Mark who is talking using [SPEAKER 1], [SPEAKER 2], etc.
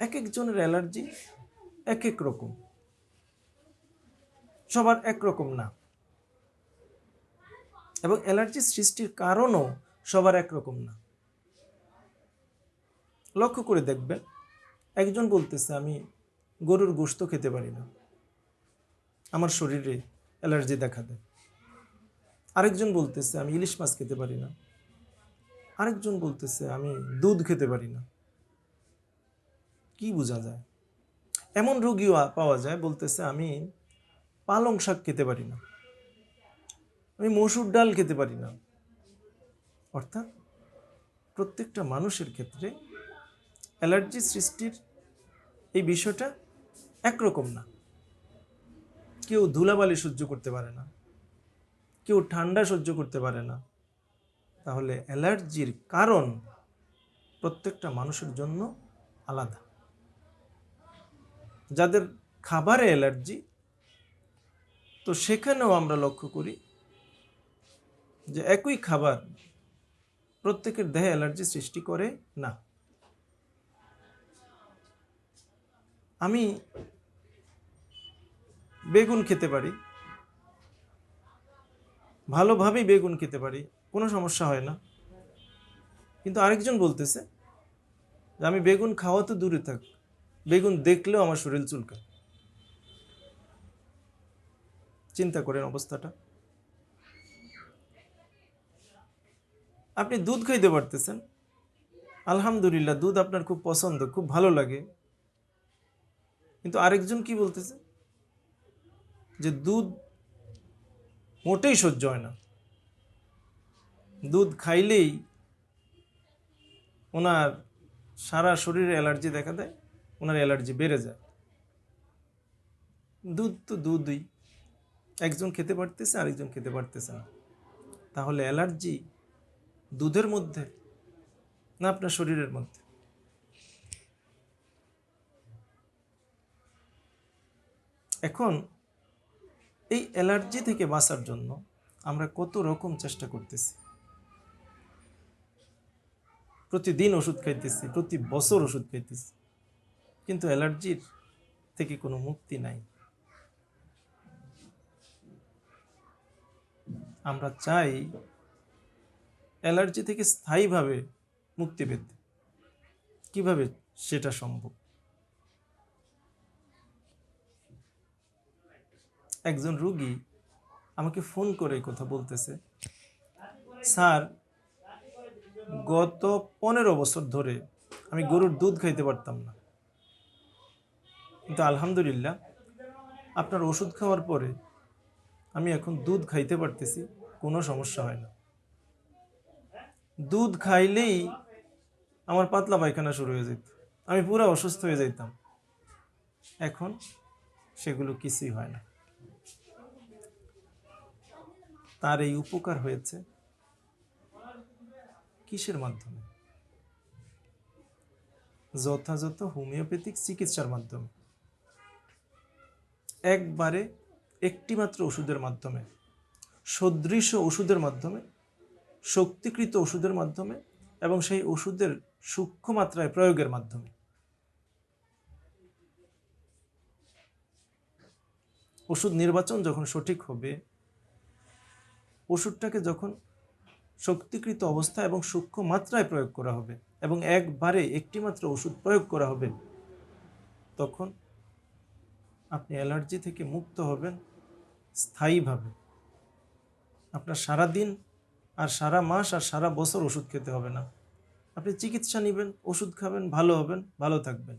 [SPEAKER 1] এক একজনের অ্যালার্জি এক এক রকম, সবার একরকম না, এবং অ্যালার্জি সৃষ্টির কারণও সবার একরকম না। লক্ষ্য করে দেখবেন, একজন বলতেছে আমি গরুর গোশত খেতে পারি না, আমার শরীরে অ্যালার্জি দেখা দেয়। আরেকজন বলতেছে আমি ইলিশ মাছ খেতে পারি না, আরেকজন বলতেছে আমি দুধ খেতে পারি না। কি বোঝা যায়? এমন রোগীও পাওয়া যায় বলতেছে আমি পালং শাক খেতে পারি না, আমি মসুর ডাল খেতে পারি না। অর্থাৎ প্রত্যেকটা মানুষের ক্ষেত্রে অ্যালার্জি সৃষ্টির এই বিষয়টা একরকম না। কেউ ধুলাবালি সহ্য করতে পারে না, কেউ ঠান্ডা সহ্য করতে পারে না। তাহলে অ্যালার্জির কারণ প্রত্যেকটা মানুষের জন্য আলাদা। যাদের খাবারে অ্যালার্জি, তো সেখানেও আমরা লক্ষ্য করি যে একই খাবার প্রত্যেকের দেহে অ্যালার্জি সৃষ্টি করে না। আমি বেগুন খেতে পারি, ভালোভাবেই বেগুন খেতে পারি, কোনো সমস্যা হয় না, কিন্তু আরেকজন বলতেছে যে আমি বেগুন খাওয়া তো দূরে থাক, বেগুন দেখলেও আমার শরীর চুলকায়। চিন্তা করেন অবস্থাটা। আপনি দুধ খাইতে পারতেছেন, আলহামদুলিল্লাহ, দুধ আপনার খুব পছন্দ, খুব ভালো লাগে, কিন্তু আরেকজন কি বলতেছে যে দুধ মোটেই সহ্য হয় না, দুধ খাইলেই ওনার সারা শরীরে অ্যালার্জি দেখা দেয়, ওনার অ্যালার্জি বেড়ে যায়। দুধ তো দুধই, একজন খেতে পারতেছে আরেকজন খেতে পারতেছে না। তাহলে অ্যালার্জি দুধের মধ্যে না আপনার শরীরের মধ্যে? এখন এই অ্যালার্জি থেকে বাঁচার জন্য আমরা কত রকম চেষ্টা করতেছি, প্রতিদিন ওষুধ খাইতেছি, প্রতি বছর ওষুধ খাইতেছি, কিন্তু অ্যালার্জির থেকে কোনো মুক্তি নাই। আমরা চাই অ্যালার্জি থেকে স্থায়ীভাবে মুক্তি পেতে। কিভাবে সেটা সম্ভব? একজন রোগী আমাকে ফোন করে কথা বলতেছে, স্যার, গত 15 বছর ধরে আমি গরুর দুধ খাইতে পারতাম না, কিন্তু আলহামদুলিল্লাহ আপনার ওষুধ খাওয়ার পরে আমি এখন দুধ খাইতে পারতেছি, কোনো সমস্যা হয় না। দুধ খাইলেই আমার পাতলা পায়খানা শুরু হয়ে যেত, আমি পুরো অসুস্থ হয়ে যেতাম, এখন সেগুলো কিছুই হয় না। তার এই উপকার হয়েছে কিসের মাধ্যমে? যথাযথ হোমিওপ্যাথিক চিকিৎসার মাধ্যমে, একবারে একটিমাত্র ওষুধের মাধ্যমে, সদৃশ ওষুধের মাধ্যমে, শক্তিকৃত ওষুধের মাধ্যমে, এবং সেই ওষুধের সূক্ষ্ম মাত্রায় প্রয়োগের মাধ্যমে। ওষুধ নির্বাচন যখন সঠিক হবে, ওষুধটাকে যখন শক্তিকৃত অবস্থা এবং সূক্ষ্ম মাত্রায় প্রয়োগ করা হবে, এবং একবারে একটিমাত্র ওষুধ প্রয়োগ করা হবে, তখন আপনি অ্যালার্জি থেকে মুক্ত হবেন স্থায়ীভাবে। আপনার সারা দিন আর সারা মাস আর সারা বছর ওষুধ খেতে হবে না। আপনি চিকিৎসা নেবেন, ওষুধ খাবেন, ভালো হবেন, ভালো থাকবেন।